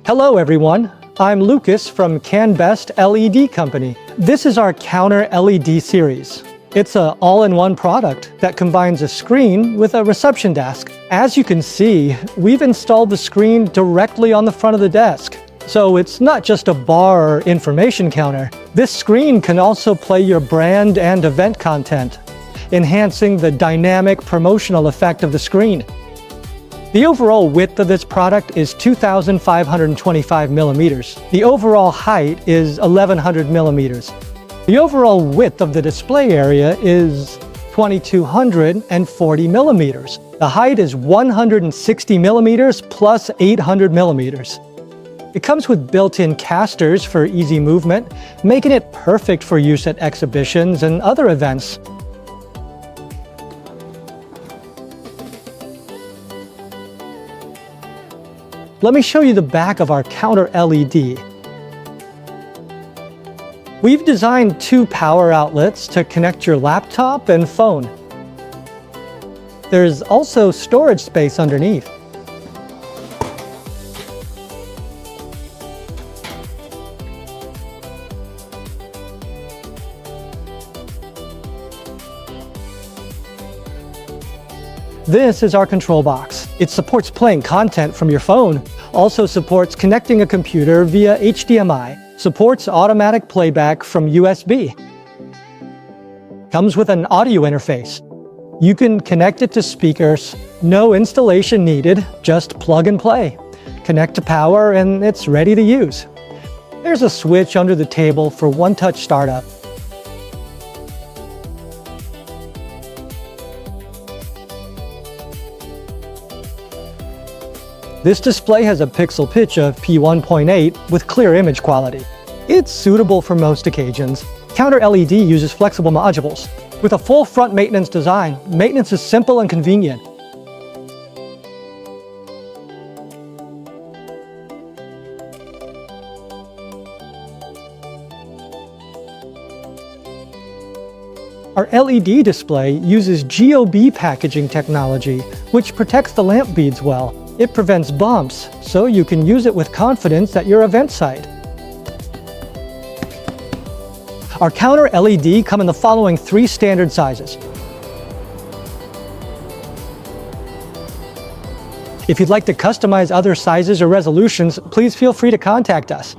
Hello everyone, I'm Lucas from CANBEST LED Company. This is our counter LED series. It's an all-in-one product that combines a screen with a reception desk. As you can see, we've installed the screen directly on the front of the desk. So it's not just a bar or information counter. This screen can also play your brand and event content, enhancing the dynamic promotional effect of the screen. The overall width of this product is 2,525 millimeters. The overall height is 1,100 millimeters. The overall width of the display area is 2,240 millimeters. The height is 160 millimeters plus 800 millimeters. It comes with built-in casters for easy movement, making it perfect for use at exhibitions and other events. Let me show you the back of our counter LED. We've designed two power outlets to connect your laptop and phone. There's also storage space underneath. This is our control box. It supports playing content from your phone, also supports connecting a computer via HDMI, supports automatic playback from USB. Comes with an audio interface. You can connect it to speakers, no installation needed, just plug and play. Connect to power and it's ready to use. There's a switch under the table for one-touch startup. This display has a pixel pitch of P1.8 with clear image quality. It's suitable for most occasions. Counter LED uses flexible modules. With a full front maintenance design, maintenance is simple and convenient. Our LED display uses GOB packaging technology, which protects the lamp beads well. It prevents bumps, so you can use it with confidence at your event site. Our counter LED come in the following 3 standard sizes. If you'd like to customize other sizes or resolutions, please feel free to contact us.